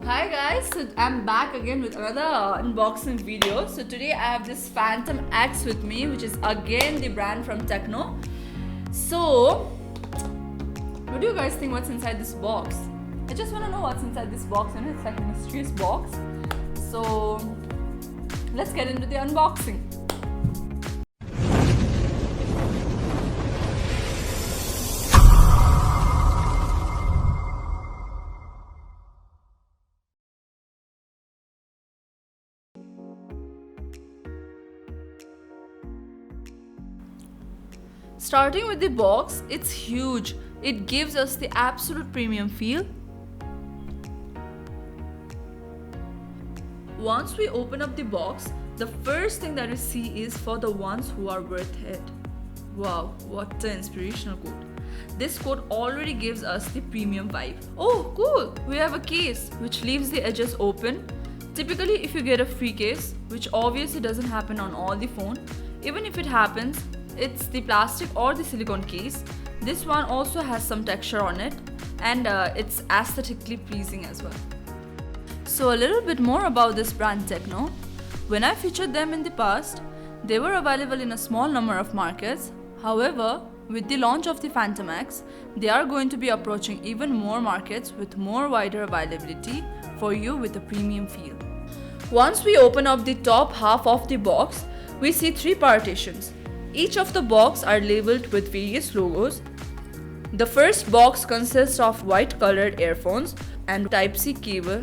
Hi guys, so I'm back again with another unboxing video. So today I have this Phantom X with me, which is again the brand from Techno. So, what do you guys think what's inside this box? I just want to know what's inside this box, it's like a mysterious box. So, let's get into the unboxing. Starting with the box, it's huge. It gives us the absolute premium feel. Once we open up the box, the first thing that we see is for the ones who are worth it. Wow, what an inspirational quote. This quote already gives us the premium vibe. Oh, cool! We have a case which leaves the edges open. Typically, if you get a free case, which obviously doesn't happen on all the phone, even if it happens, it's the plastic or the silicone case. This one also has some texture on it, and it's aesthetically pleasing as well. So a little bit more about this brand Techno. When I featured them in the past, they were available in a small number of markets. However, with the launch of the Phantom X, they are going to be approaching even more markets with more wider availability for you with a premium feel. Once we open up the top half of the box, we see 3 partitions. Each of the box are labeled with various logos. The first box consists of white colored earphones and Type-C cable,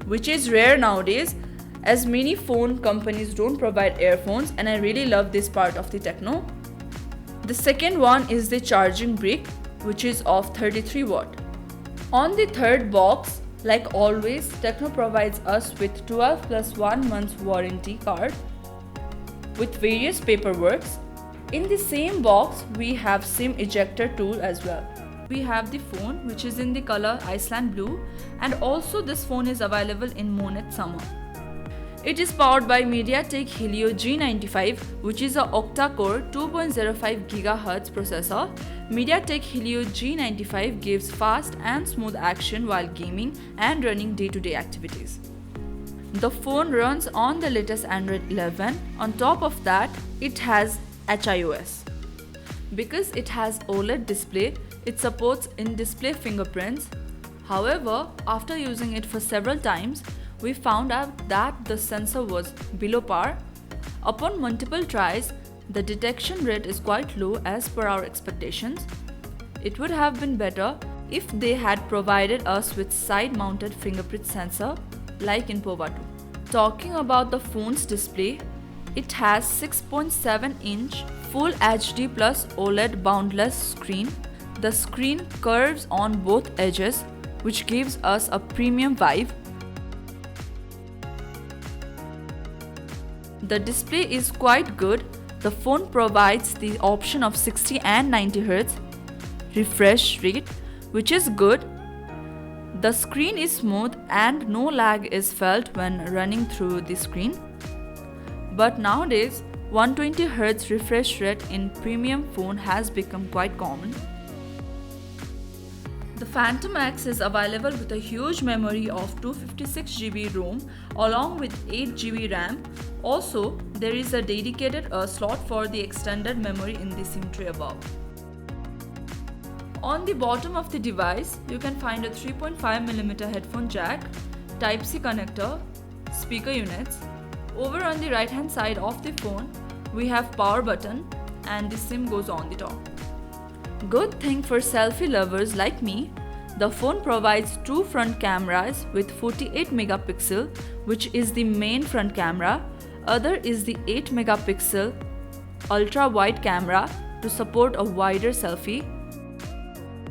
which is rare nowadays as many phone companies don't provide earphones, and I really love this part of the Techno. The second one is the charging brick, which is of 33 watt. On the third box, like always, Techno provides us with 12 plus 1 month warranty card with various paperworks. In the same box, we have SIM ejector tool as well. We have the phone, which is in the color Iceland blue, and also this phone is available in Moonlit Summer. It is powered by MediaTek Helio G95, which is a octa-core 2.05 GHz processor. MediaTek Helio G95 gives fast and smooth action while gaming and running day-to-day activities. The phone runs on the latest Android 11. On top of that, it has HiOS. Because it has OLED display, it supports in-display fingerprints. However, after using it for several times, we found out that the sensor was below par. Upon multiple tries, the detection rate is quite low as per our expectations. It would have been better if they had provided us with side-mounted fingerprint sensor like in POVA 2. Talking about the phone's display, it has 6.7-inch Full HD Plus OLED boundless screen. The screen curves on both edges, which gives us a premium vibe. The display is quite good. The phone provides the option of 60 and 90 Hz refresh rate, which is good. The screen is smooth and no lag is felt when running through the screen. But nowadays, 120 Hz refresh rate in premium phone has become quite common. The Phantom X is available with a huge memory of 256 GB ROM along with 8 GB RAM. Also, there is a dedicated slot for the extended memory in the SIM tray above. On the bottom of the device, you can find a 3.5mm headphone jack, Type-C connector, speaker units. Over on the right hand side of the phone, we have power button and the SIM goes on the top. Good thing for selfie lovers like me, the phone provides 2 front cameras with 48 megapixel, which is the main front camera. Other is the 8 megapixel ultra wide camera to support a wider selfie.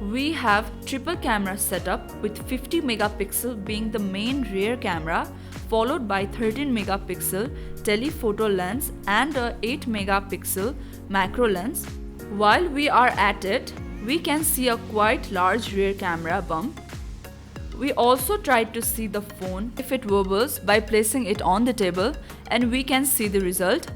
We have triple camera setup with 50 megapixel being the main rear camera, followed by 13 megapixel telephoto lens and a 8 megapixel macro lens. While we are at it, we can see a quite large rear camera bump. We also tried to see the phone if it wobbles by placing it on the table, and we can see the result.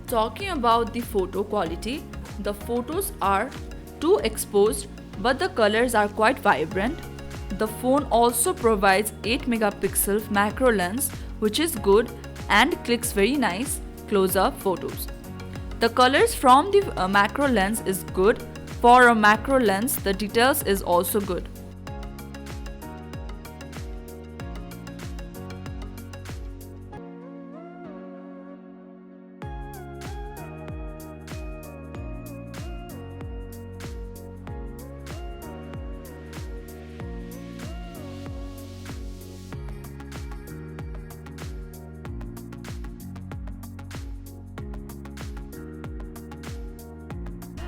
Talking about the photo quality, the photos are too exposed but the colors are quite vibrant. The phone also provides 8 megapixel macro lens which is good and clicks very nice close-up photos. The colors from the macro lens is good. For a macro lens, the details is also good.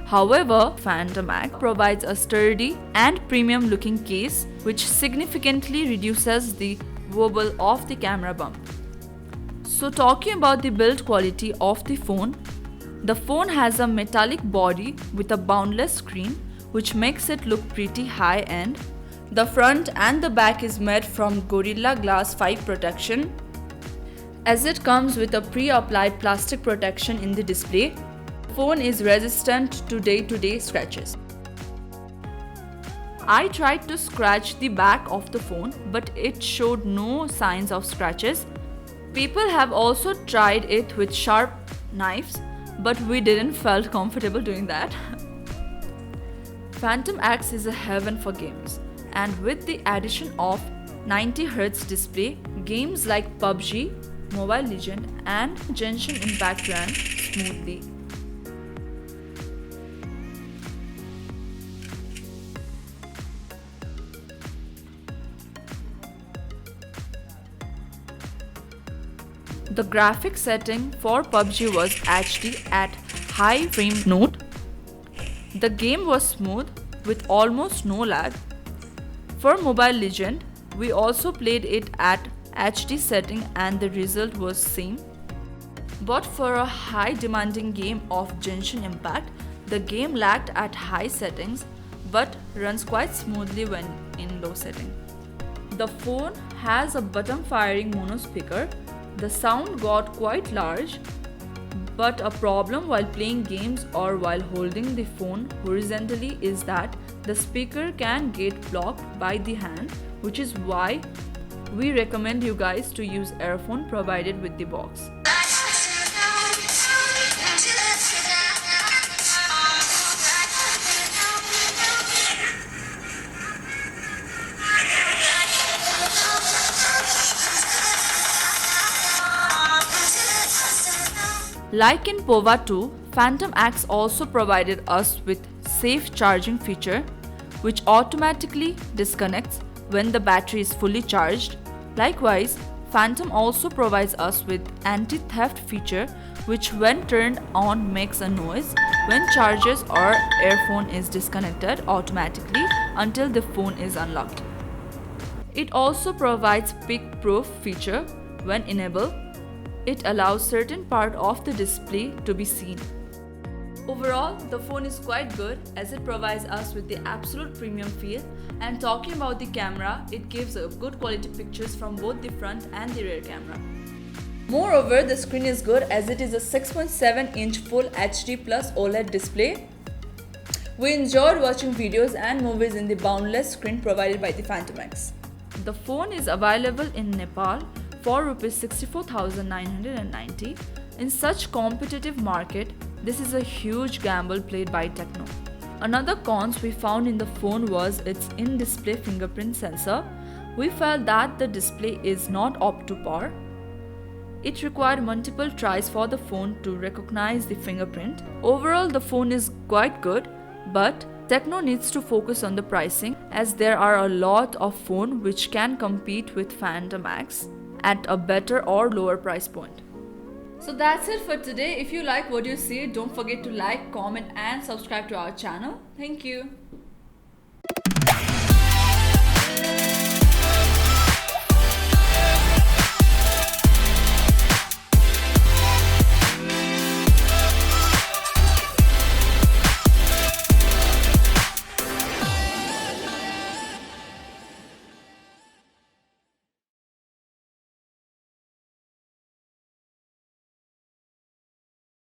However, Phantom X provides a sturdy and premium looking case which significantly reduces the wobble of the camera bump. So talking about the build quality of the phone has a metallic body with a boundless screen which makes it look pretty high-end. The front and the back is made from Gorilla Glass 5 protection. As it comes with a pre-applied plastic protection in the display, phone is resistant to day-to-day scratches. I tried to scratch the back of the phone but it showed no signs of scratches. People have also tried it with sharp knives but we didn't felt comfortable doing that. Phantom X is a heaven for games, and with the addition of 90Hz display, games like PUBG, Mobile Legends and Genshin Impact ran smoothly. The graphics setting for PUBG was HD at high frame rate. The game was smooth with almost no lag. For Mobile Legends, we also played it at HD setting and the result was same. But for a high demanding game of Genshin Impact, the game lagged at high settings but runs quite smoothly when in low setting. The phone has a bottom firing mono speaker. The sound got quite large, but a problem while playing games or while holding the phone horizontally is that the speaker can get blocked by the hand, which is why we recommend you guys to use earphone provided with the box. Like in POVA 2, Phantom X also provided us with safe charging feature which automatically disconnects when the battery is fully charged. Likewise, Phantom also provides us with anti-theft feature which when turned on makes a noise when charges or earphone is disconnected automatically until the phone is unlocked. It also provides peek-proof feature when enabled. It allows certain part of the display to be seen. Overall, the phone is quite good as it provides us with the absolute premium feel, and talking about the camera, it gives a good quality pictures from both the front and the rear camera. Moreover, the screen is good as it is a 6.7-inch Full HD Plus OLED display. We enjoyed watching videos and movies in the boundless screen provided by the Phantom X. The phone is available in Nepal for Rs 64,990. In such competitive market, this is a huge gamble played by Tecno. Another cons we found in the phone was its in-display fingerprint sensor. We felt that the display is not up to par. It required multiple tries for the phone to recognize the fingerprint. Overall, the phone is quite good, but Tecno needs to focus on the pricing as there are a lot of phones which can compete with Phantom X at a better or lower price point. So that's it for today. If you like what you see, don't forget to like, comment and subscribe to our channel. Thank you.